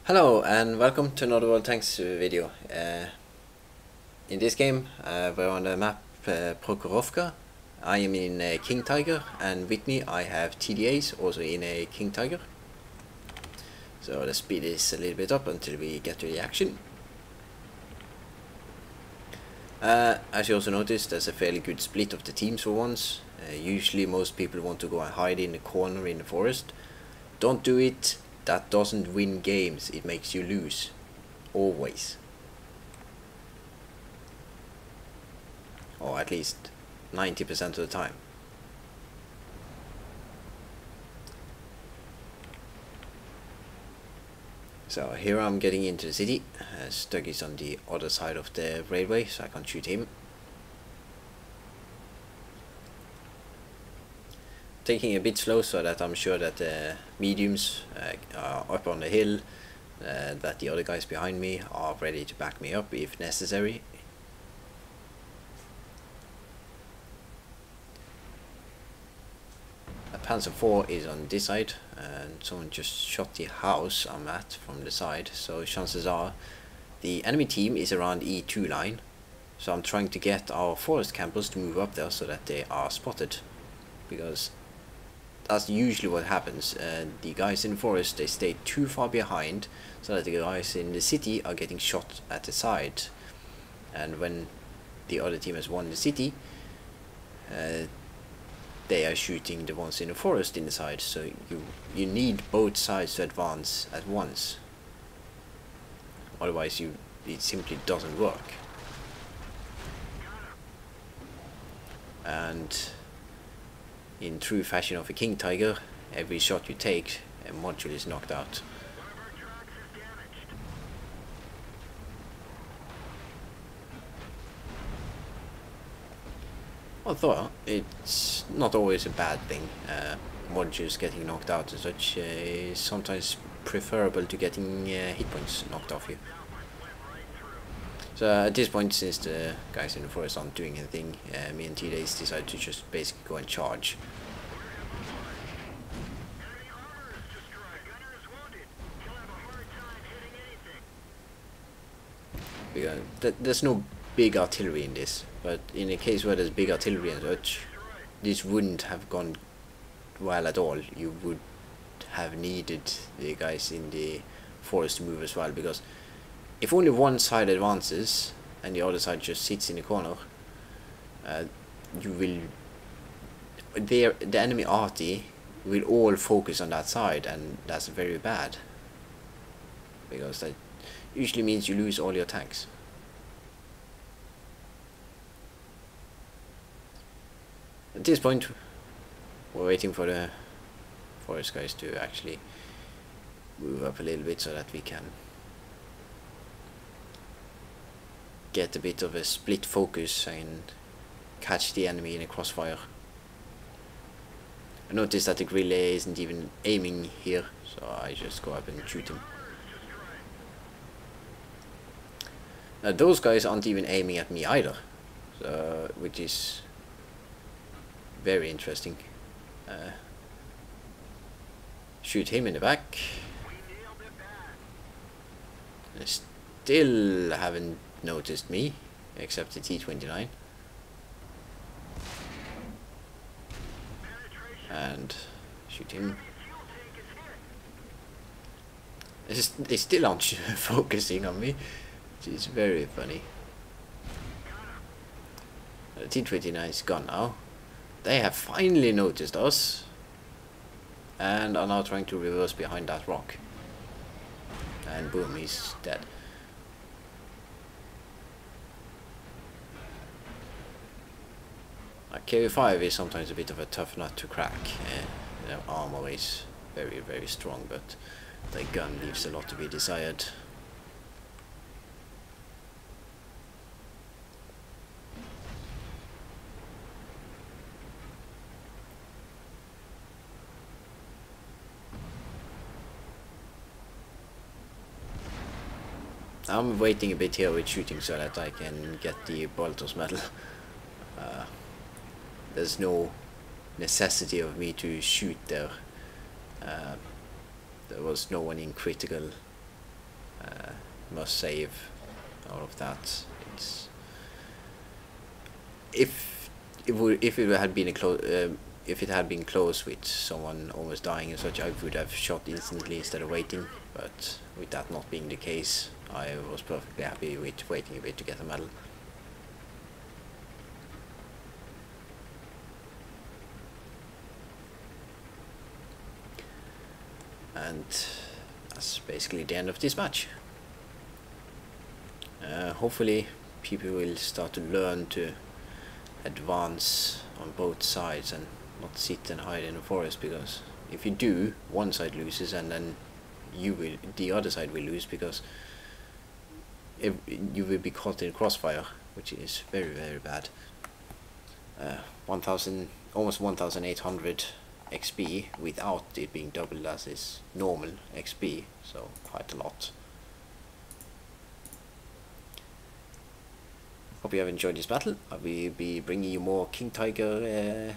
Hello and welcome to another World Tanks video. In this game we're on the map Prokhorovka. I am in King Tiger, and with me I have TDAs also in a King Tiger. So the speed is a little bit up until we get to the action. As you also noticed, there's a fairly good split of the teams for once. Usually most people want to go and hide in the corner in the forest. Don't do it. That doesn't win games, it makes you lose. Always. Or at least 90% of the time. So here I'm getting into the city. Stug is on the other side of the railway, so I can't shoot him. Taking a bit slow so that I'm sure that the mediums are up on the hill, that the other guys behind me are ready to back me up if necessary. A Panzer IV is on this side, and someone just shot the house I'm at from the side, so chances are the enemy team is around E2 line. So I'm trying to get our forest campers to move up there so that they are spotted, because that's usually what happens. The guys in the forest, they stay too far behind so that the guys in the city are getting shot at the side, and when the other team has won the city, they are shooting the ones in the forest in the side. So you need both sides to advance at once, otherwise it simply doesn't work. And in true fashion of a King Tiger, every shot you take, a module is knocked out. Although it's not always a bad thing, modules getting knocked out and such is sometimes preferable to getting hit points knocked off you. So at this point, since the guys in the forest aren't doing anything, me and TDAs decide to just basically go and charge. Because there's no big artillery in this, but in a case where there's big artillery and such, this wouldn't have gone well at all. You would have needed the guys in the forest to move as well, because if only one side advances and the other side just sits in the corner, the enemy arty will all focus on that side, and that's very bad, because that usually means you lose all your tanks. At this point, we're waiting for the forest guys to actually move up a little bit so that we can get a bit of a split focus and catch the enemy in a crossfire. I noticed that the relay isn't even aiming here, so I just go up and shoot him. Now those guys aren't even aiming at me either, so, which is very interesting. Shoot him in the back. They still haven't noticed me, except the T-29. And shoot him. They still aren't focusing on me, which is very funny. The T-29 is gone now. They have finally noticed us and are now trying to reverse behind that rock. And boom, he's dead. KV-5 is sometimes a bit of a tough nut to crack. Their armor is very, very strong, but the gun leaves a lot to be desired. I'm waiting a bit here with shooting so that I can get the Bolter's medal. There's no necessity of me to shoot there. There was no one in critical must save, all of that. It's if it had been a close if it had been close with someone almost dying and such, I would have shot instantly instead of waiting, but with that not being the case, I was perfectly happy with waiting a bit to get a medal. And that's basically the end of this match. Hopefully people will start to learn to advance on both sides and not sit and hide in the forest, because if you do, one side loses and then the other side will lose, because you will be caught in crossfire, which is very, very bad. 1000, almost 1800 XP without it being doubled as is normal XP, so quite a lot. Hope you have enjoyed this battle. I will be bringing you more King Tiger